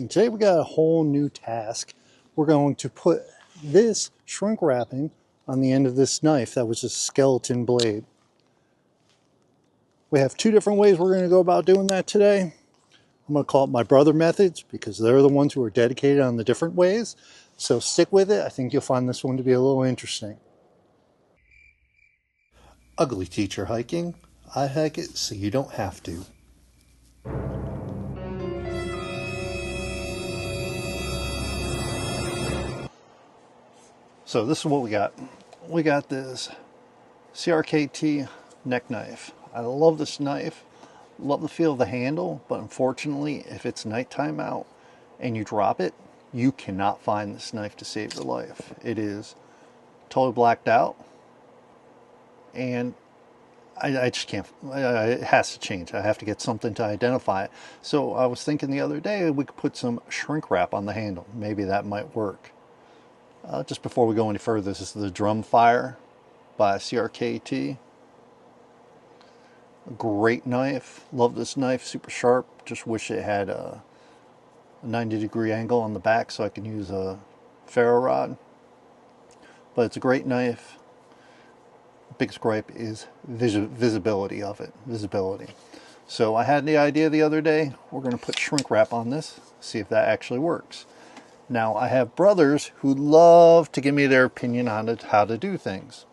Ugly.Teacher.Hiking. Today we got a whole new task. We're going to put this shrink wrapping on the end of this knife that was a skeleton blade. We have two different ways we're going to go about doing that today. I'm going to call it my brother methods because they're the ones who are dedicated on the different ways. So stick with it. I think you'll find this one to be a little interesting. Ugly.Teacher.Hiking. I hike it so you don't have to. So this is what we got. We got this CRKT neck knife. I love this knife. Love the feel of the handle, but unfortunately, if it's nighttime out and you drop it, you cannot find this knife to save your life. It is totally blacked out, and I just can't. It has to change. I have to get something to identify it. So I was thinking the other day we could put some shrink wrap on the handle. Maybe that might work. Just before we go any further, this is the Drum Fire by CRKT. Great knife. Love this knife. Super sharp. Just wish it had a 90-degree angle on the back so I can use a ferro rod. But it's a great knife. Biggest gripe is visibility of it. Visibility. So I had the idea the other day. We're going to put shrink wrap on this. See if that actually works. Now, I have brothers who love to give me their opinion on how to do things.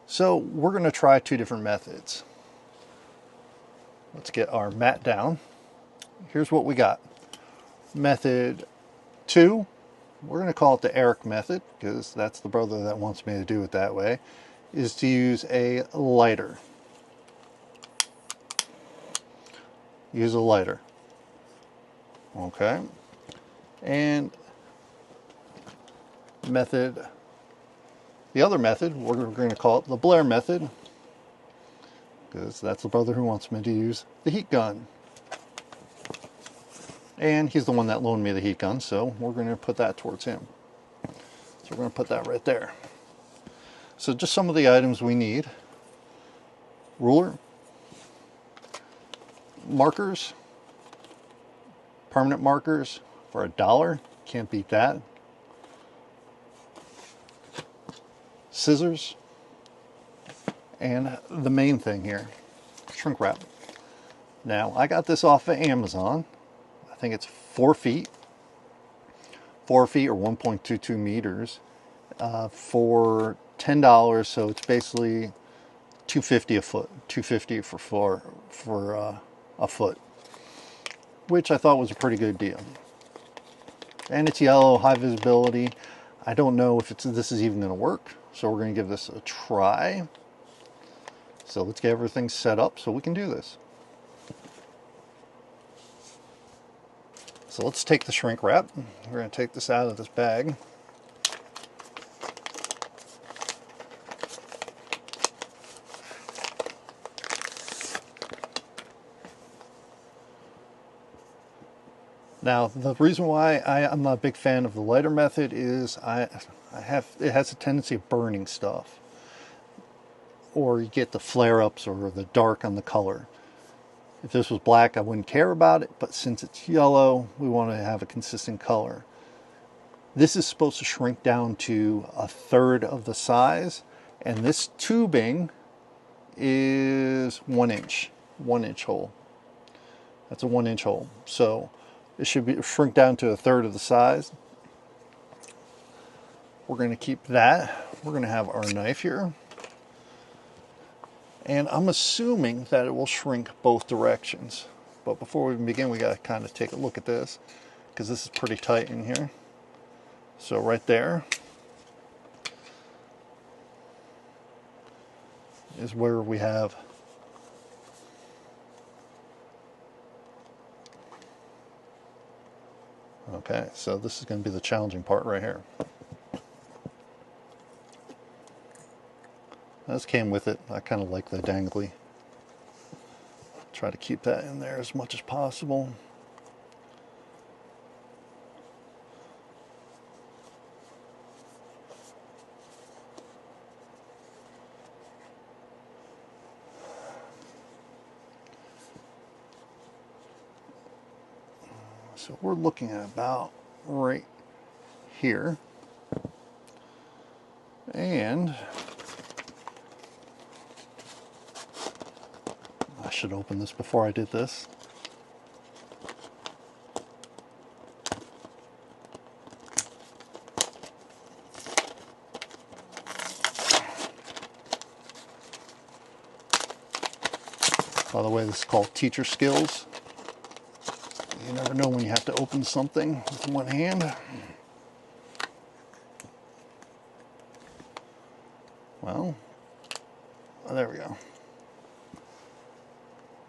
So we're going to try two different methods. Let's get our mat down. Here's what we got. Method 2, we're going to call it the Eric method, because that's the brother that wants me to do it that way, is to use a lighter. Use a lighter. Okay. And the other method, we're going to call it the Blair method, because that's the brother who wants me to use the heat gun. And he's the one that loaned me the heat gun, so we're going to put that towards him. So we're going to put that right there. So just some of the items we need. Ruler, markers, permanent markers for $1. Can't beat that. Scissors, and the main thing here, shrink wrap. Now, I got this off of Amazon. I think it's 4 feet. 4 feet or 1.22 meters for $10. So it's basically $2.50 a foot. $2.50 for a foot, which I thought was a pretty good deal. And it's yellow, high visibility. I don't know if this is even going to work, so we're going to give this a try. So let's get everything set up so we can do this. So let's take the shrink wrap. We're going to take this out of this bag. Now, the reason why I'm not a big fan of the lighter method is it has a tendency of burning stuff. Or you get the flare-ups or the dark on the color. If this was black, I wouldn't care about it, but since it's yellow, we want to have a consistent color. This is supposed to shrink down to 1/3 of the size, and this tubing is 1 inch, 1 inch hole. That's a 1 inch hole. So it should shrink down to 1/3 of the size. We're going to keep that. We're going to have our knife here. And I'm assuming that it will shrink both directions. But before we begin, we got to kind of take a look at this, because this is pretty tight in here. So right there is where we have okay, so this is going to be the challenging part right here. This came with it. I kind of like the dangly. Try to keep that in there as much as possible. So we're looking at about right here. And I should open this before I did this. By the way, this is called teacher skills. You never know when you have to open something with one hand. Well, there we go.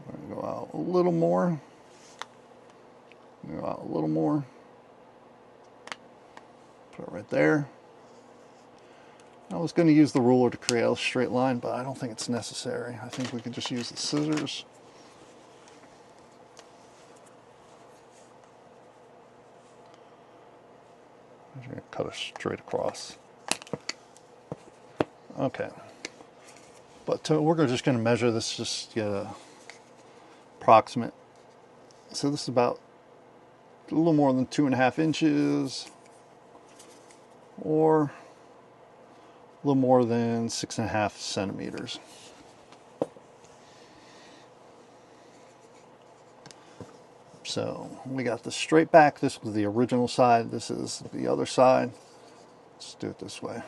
I'm going to go out a little more. Go out a little more. Put it right there. I was going to use the ruler to create a straight line, but I don't think it's necessary. I think we can just use the scissors. I'm going to cut it straight across. Okay. But we're just going to measure this, just get a approximate. So this is about a little more than 2.5 inches, or a little more than 6.5 centimeters. So we got the straight back. This was the original side. This is the other side. Let's do it this way.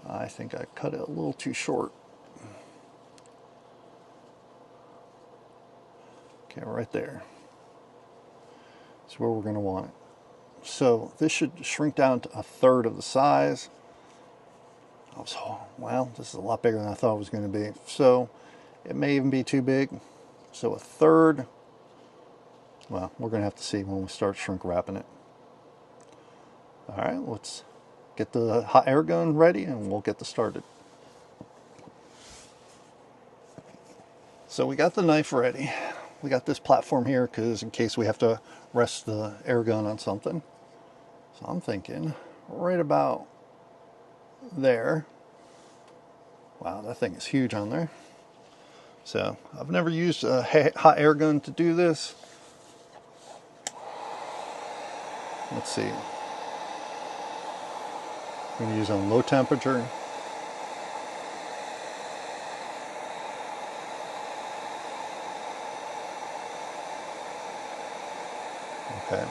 I think I cut it a little too short. Okay, right there. That's where we're going to want it. So this should shrink down to 1/3 of the size. Well, this is a lot bigger than I thought it was going to be. So it may even be too big. So 1/3. Well, we're going to have to see when we start shrink wrapping it. All right, let's get the hot air gun ready and we'll get this started. So we got the knife ready. We got this platform here because in case we have to rest the air gun on something. So I'm thinking right about there. Wow, that thing is huge on there. So I've never used a hot air gun to do this. Let's see. I'm going to use on low temperature. Okay.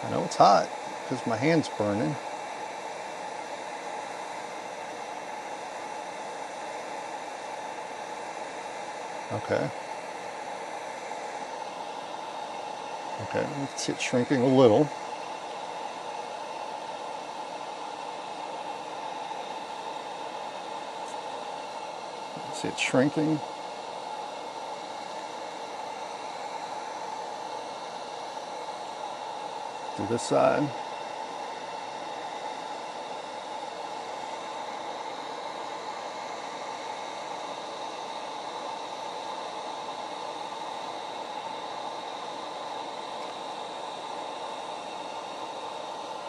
I know it's hot because my hand's burning. Okay. Okay, let's see it shrinking a little. See it shrinking. To this side.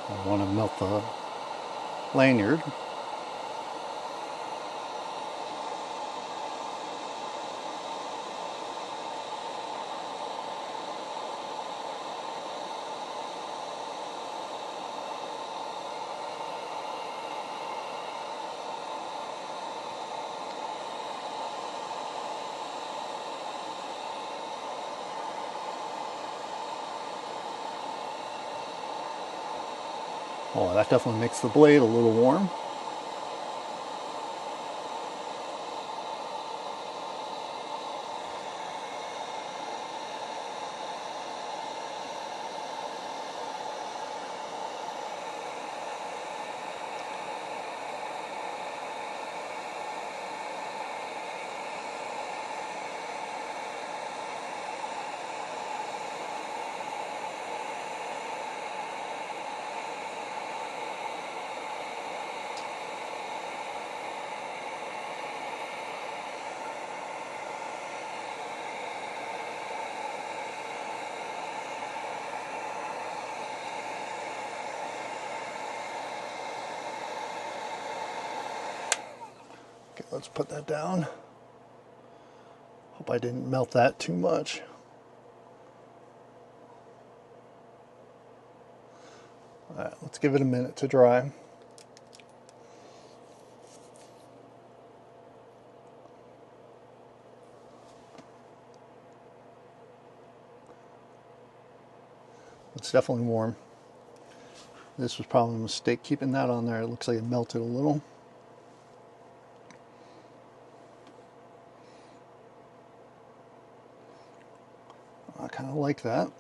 I want to melt the lanyard. Oh, that definitely makes the blade a little warm. Okay, let's put that down. Hope I didn't melt that too much. All right, let's give it a minute to dry. It's definitely warm. This was probably a mistake keeping that on there. It looks like it melted a little. I kind of like that.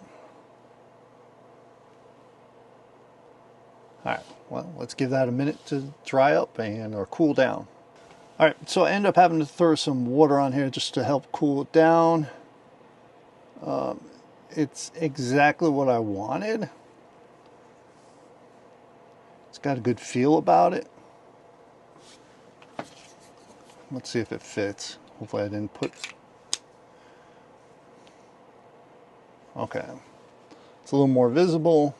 Alright, well, let's give that a minute to dry up or cool down. Alright, so I end up having to throw some water on here just to help cool it down. It's exactly what I wanted. It's got a good feel about it. Let's see if it fits. Hopefully I didn't put... Okay. It's a little more visible.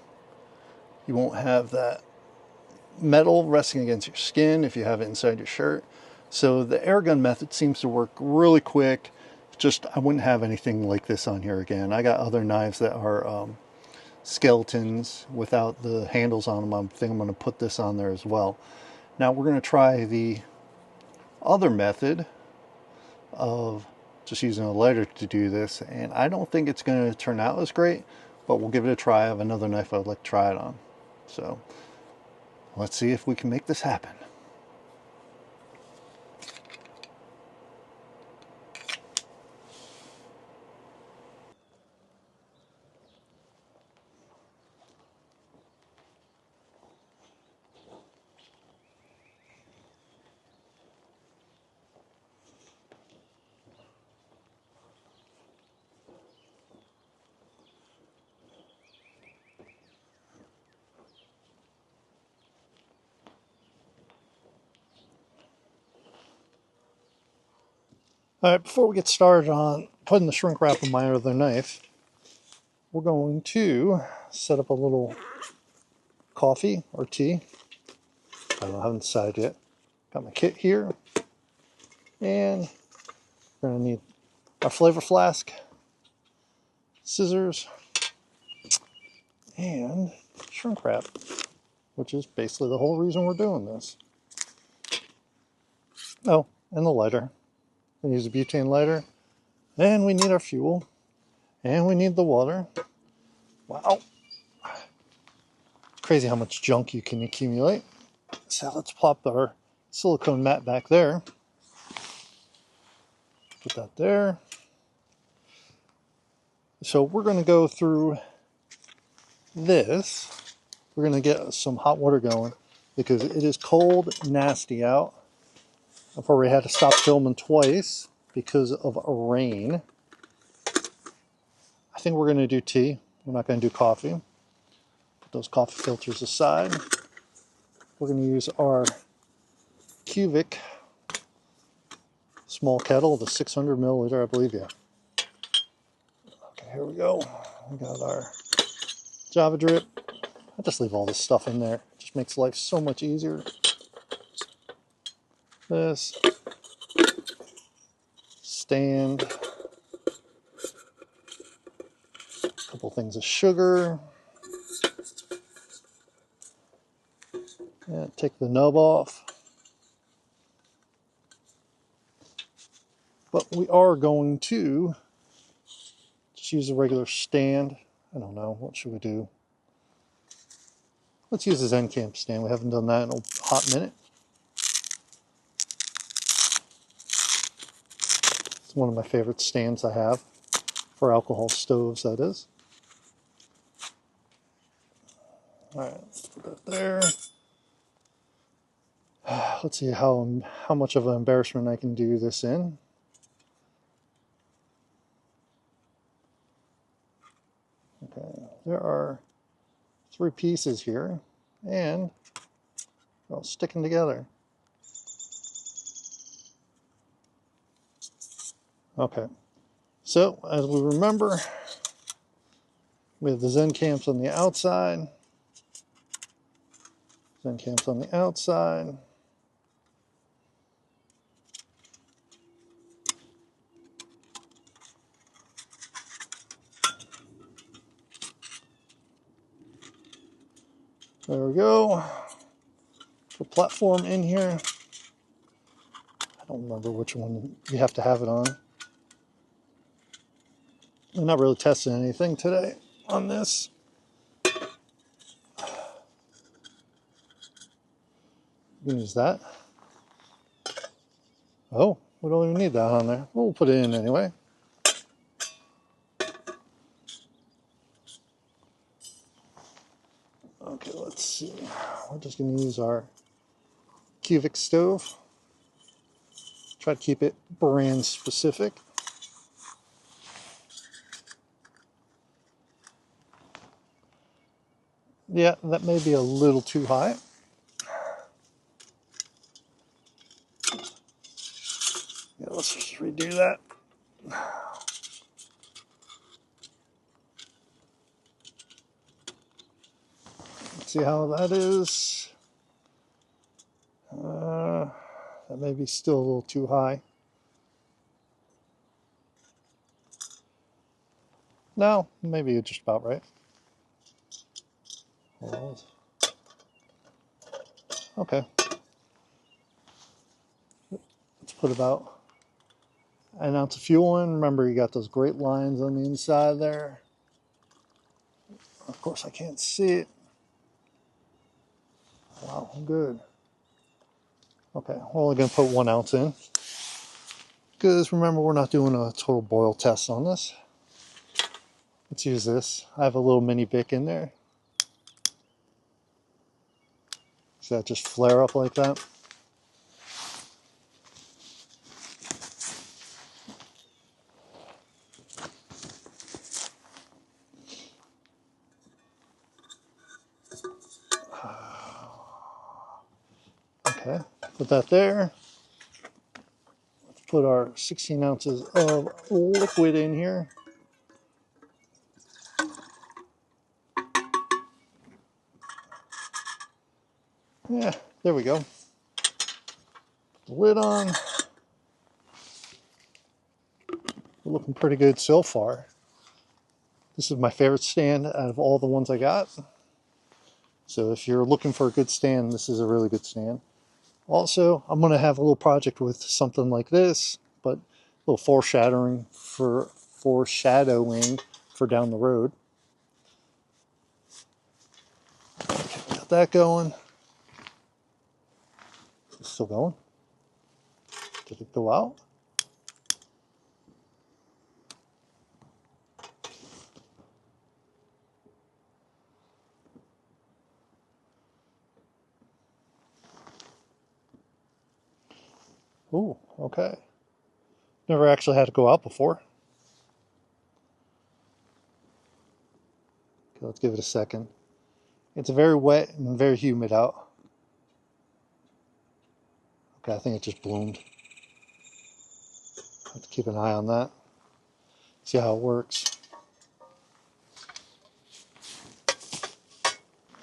You won't have that metal resting against your skin if you have it inside your shirt. So the air gun method seems to work really quick. Just, I wouldn't have anything like this on here again. I got other knives that are skeletons without the handles on them. I think I'm going to put this on there as well. Now we're going to try the other method of just using a lighter to do this, and I don't think it's going to turn out as great, but we'll give it a try. I have another knife I'd like to try it on. So let's see if we can make this happen. All right, before we get started on putting the shrink wrap on my other knife, we're going to set up a little coffee or tea. I don't know, I haven't decided yet. Got my kit here, and we're going to need our flavor flask, scissors, and shrink wrap, which is basically the whole reason we're doing this. Oh, and the lighter. We use a butane lighter, and we need our fuel, and we need the water. Wow. Crazy how much junk you can accumulate. So let's plop our silicone mat back there. Put that there. So we're going to go through this. We're going to get some hot water going because it is cold, nasty out. I've already had to stop filming twice because of rain. I think we're going to do tea. We're not going to do coffee. Put those coffee filters aside. We're going to use our Kuvik small kettle, the 600 milliliter, I believe, yeah. Okay, here we go. We got our Java drip. I just leave all this stuff in there. It just makes life so much easier. This stand, a couple things of sugar, and take the nub off. But we are going to just use a regular stand. I don't know, what should we do? Let's use the Zen Camp stand. We haven't done that in a hot minute. It's one of my favorite stands I have for alcohol stoves, that is. All right, let's put that there. Let's see how much of an embarrassment I can do this in. Okay, there are 3 pieces here, and they're all sticking together. Okay, so as we remember, we have the Zen Camps on the outside, Zen Camps on the outside. There we go. Put platform in here. I don't remember which one you have to have it on. I'm not really testing anything today on this. You can use that. Oh, we don't even need that on there. We'll put it in anyway. Okay, let's see. We're just going to use our Kuvik stove. Try to keep it brand specific. Yeah, that may be a little too high. Yeah, let's just redo that. Let's see how that is. That may be still a little too high. No, maybe it's just about right. Okay. Let's put about an ounce of fuel in. Remember, you got those great lines on the inside there. Of course, I can't see it. Wow, good. Okay, we're only going to put 1 ounce in. Because remember, we're not doing a total boil test on this. Let's use this. I have a little mini Bic in there. See that just flare up like that? Okay, put that there. Let's put our 16 ounces of liquid in here. Yeah, there we go. Put the lid on. We're looking pretty good so far. This is my favorite stand out of all the ones I got. So if you're looking for a good stand, this is a really good stand. Also, I'm going to have a little project with something like this, but a little foreshadowing for down the road. Okay, got that going. It's still going. Did it go out? Ooh, okay. Never actually had to go out before. Okay, let's give it a second. It's very wet and very humid out. Okay, I think it just bloomed. Have to keep an eye on that. See how it works.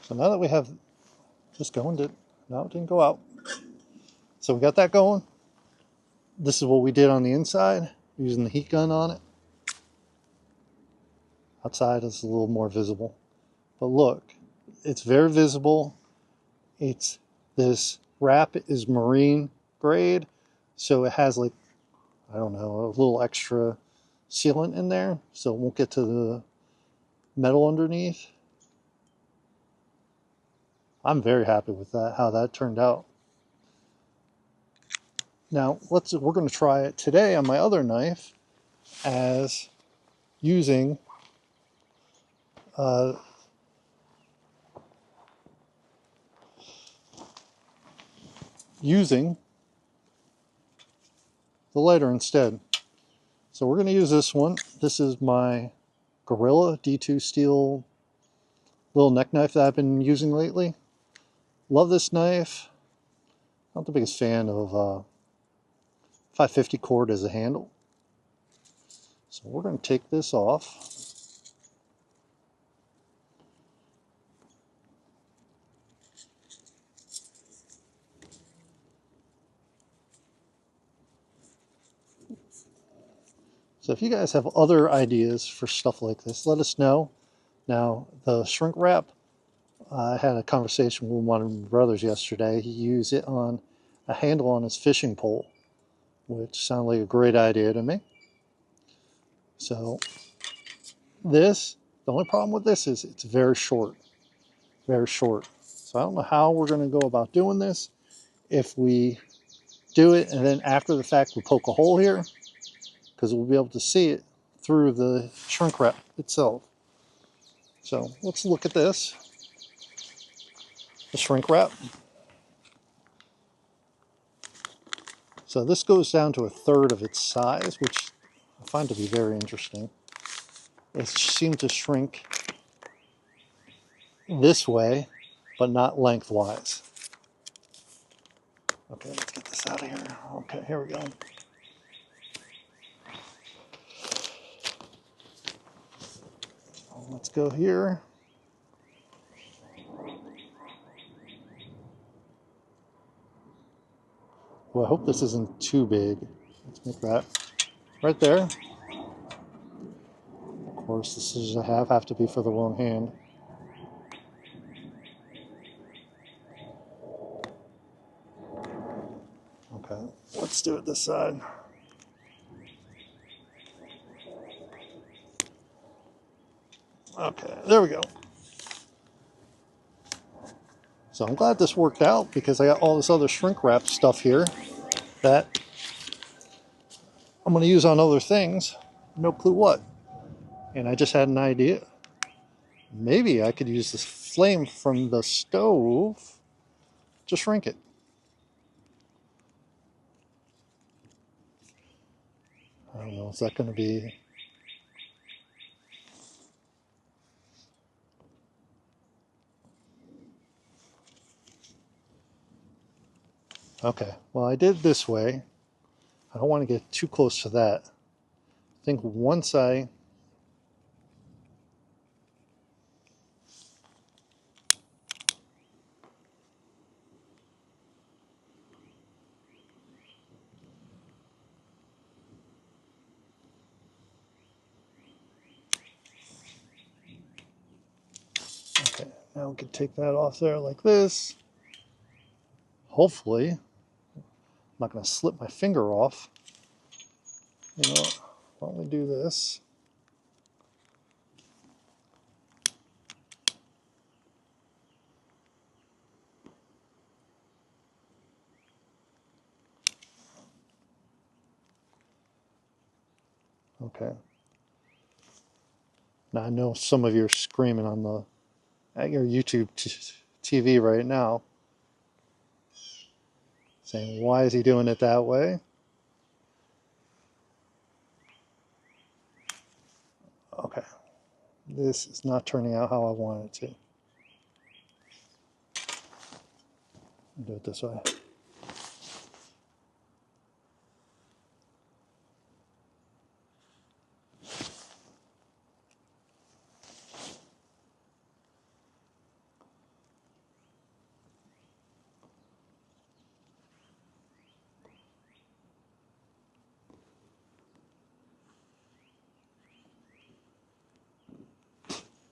So now that we have this going, no, it didn't go out. So we got that going. This is what we did on the inside, using the heat gun on it. Outside is a little more visible. But look, it's very visible. This wrap is marine grade, so it has like, I don't know, a little extra sealant in there, so it won't get to the metal underneath. I'm very happy with that, how that turned out. Now we're going to try it today on my other knife as using the lighter instead. So we're going to use this one. This is my Gorilla D2 steel little neck knife that I've been using lately. Love this knife. Not the biggest fan of 550 cord as a handle. So we're going to take this off. So if you guys have other ideas for stuff like this, let us know. Now, the shrink wrap, I had a conversation with one of my brothers yesterday. He used it on a handle on his fishing pole, which sounded like a great idea to me. So the only problem with this is it's very short, very short. So I don't know how we're going to go about doing this. If we do it and then after the fact we poke a hole here, because we'll be able to see it through the shrink wrap itself. So let's look at this, the shrink wrap. So this goes down to 1/3 of its size, which I find to be very interesting. It seemed to shrink this way, but not lengthwise. Okay, let's get this out of here. Okay, here we go. Let's go here. Well, I hope this isn't too big. Let's make that right there. Of course, the scissors I have to be for the wrong hand. Okay, let's do it this side. Okay, there we go. So I'm glad this worked out because I got all this other shrink wrap stuff here that I'm going to use on other things. No clue what. And I just had an idea. Maybe I could use this flame from the stove to shrink it. I don't know, is that going to be... Okay, well I did it this way. I don't want to get too close to that. I think once I... Okay, now we can take that off there like this. Hopefully, I'm not going to slip my finger off. You know what? Why don't we do this? Okay. Now I know some of you are screaming at your YouTube TV right now, saying, "Why is he doing it that way?" Okay, this is not turning out how I want it to. I'll do it this way.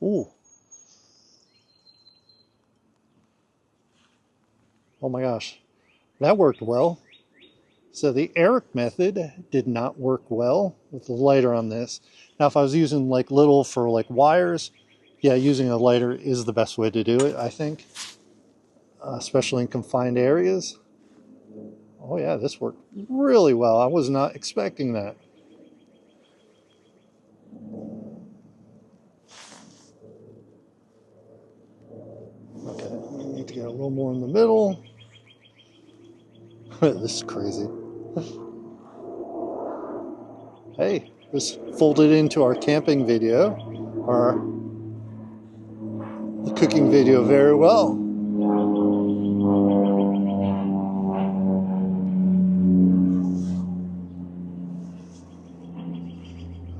Ooh. Oh my gosh. That worked well. So the Eric method did not work well with the lighter on this. Now if I was using like little for like wires, yeah, using a lighter is the best way to do it, I think. Especially in confined areas. Oh yeah, this worked really well. I was not expecting that. Okay, we need to get a little more in the middle. This is crazy. Hey, this folded into our camping video, our the cooking video very well.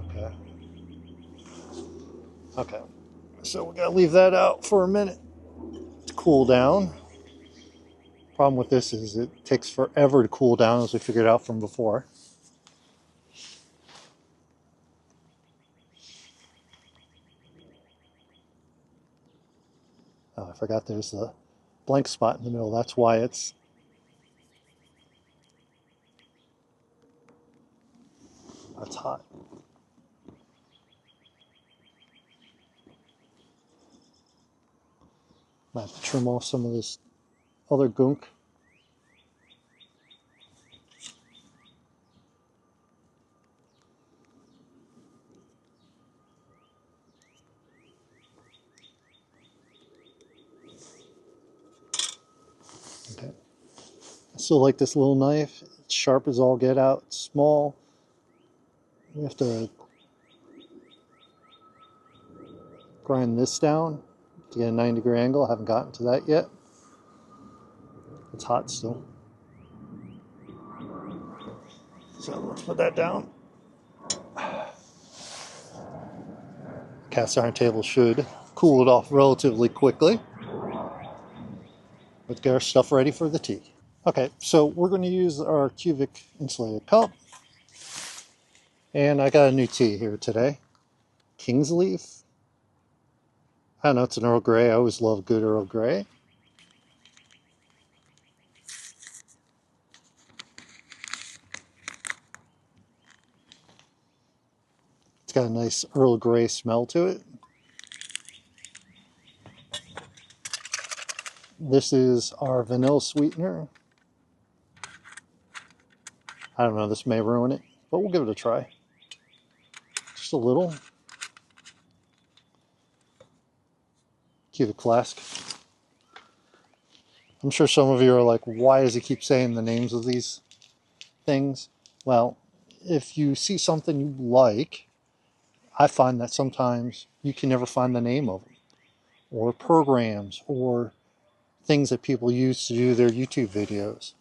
Okay. Okay. So we gotta leave that out for a minute to cool down. Problem with this is it takes forever to cool down, as we figured out from before. Oh, I forgot there's the blank spot in the middle. That's why it's hot. I have to trim off some of this other gunk. Okay. I still like this little knife. It's sharp as all get out. It's small. We have to grind this down to get a 90-degree angle. I haven't gotten to that yet. It's hot still. So let's put that down. Cast iron table should cool it off relatively quickly. Let's get our stuff ready for the tea. Okay, so we're going to use our Kuvik insulated cup. And I got a new tea here today. King's Leaf. I don't know, it's an Earl Grey. I always love good Earl Grey. It's got a nice Earl Grey smell to it. This is our vanilla sweetener. I don't know, this may ruin it, but we'll give it a try. Just a little. Kuvik Flask. I'm sure some of you are like, why does he keep saying the names of these things? Well, if you see something you like, I find that sometimes you can never find the name of them, or programs, or things that people use to do their YouTube videos.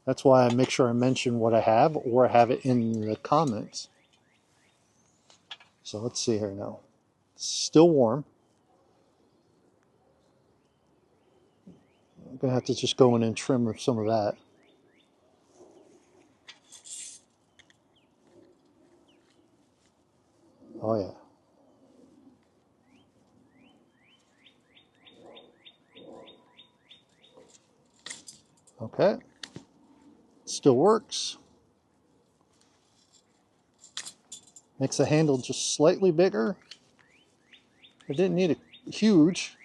That's why I make sure I mention what I have, or I have it in the comments. So let's see here now. It's still warm. I'm going to have to just go in and trim some of that. Oh yeah. Okay. Still works. Makes the handle just slightly bigger. I didn't need it huge.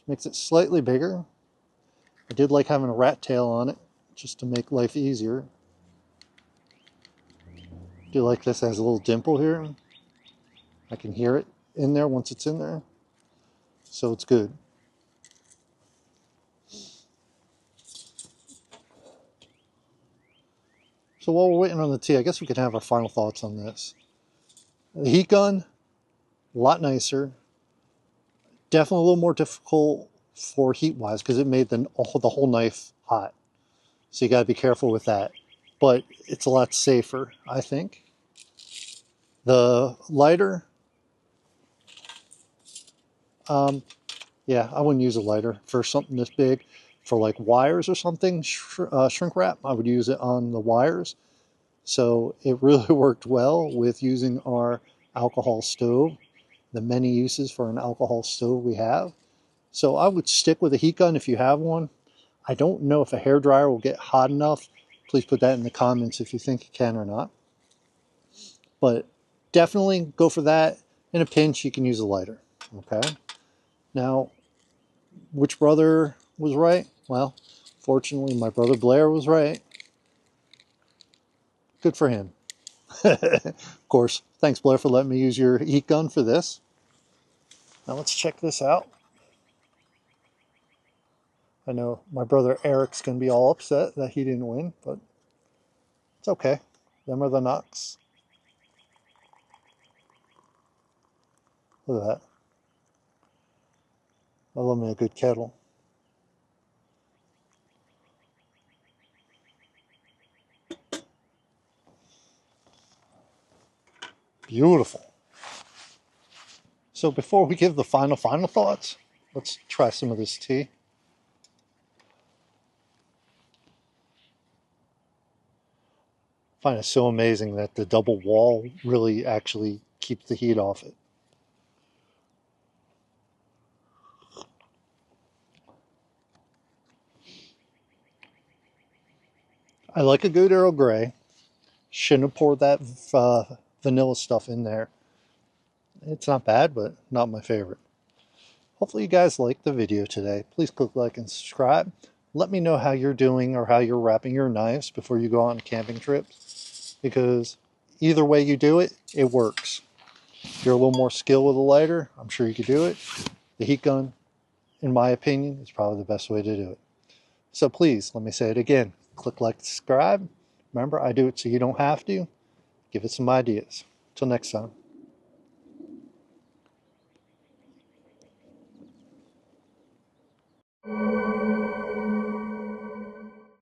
Makes it slightly bigger. I did like having a rat tail on it, just to make life easier. I do like this, it has a little dimple here. I can hear it in there once it's in there. So it's good. So while we're waiting on the tea, I guess we can have our final thoughts on this. The heat gun, a lot nicer. Definitely a little more difficult for heat-wise because it made the whole knife hot. So you got to be careful with that. But it's a lot safer, I think. The lighter, yeah, I wouldn't use a lighter for something this big. For like wires or something, shrink wrap, I would use it on the wires. So it really worked well with using our alcohol stove, the many uses for an alcohol stove we have. So I would stick with a heat gun if you have one. I don't know if a hairdryer will get hot enough. Please put that in the comments if you think it can or not. But definitely go for that. In a pinch, you can use a lighter. Okay. Now, which brother was right? Well, fortunately, my brother Blair was right. Good for him. Of course, thanks Blair for letting me use your heat gun for this. Now let's check this out. I know my brother Eric's going to be all upset that he didn't win, but it's okay. Them are the knocks. Look at that. I love me a good kettle. Beautiful. So before we give the final thoughts, let's try some of this tea. I find it so amazing that the double wall really actually keeps the heat off it. I like a good Earl Grey. Shouldn't have poured that vanilla stuff in there. It's not bad, but not my favorite. Hopefully you guys liked the video today. Please click like and subscribe. Let me know how you're doing or how you're wrapping your knives before you go on a camping trip. Because either way you do it, it works. If you're a little more skilled with a lighter, I'm sure you could do it. The heat gun, in my opinion, is probably the best way to do it. So please, let me say it again. Click like, subscribe. Remember, I do it so you don't have to. Give it some ideas. Till next time.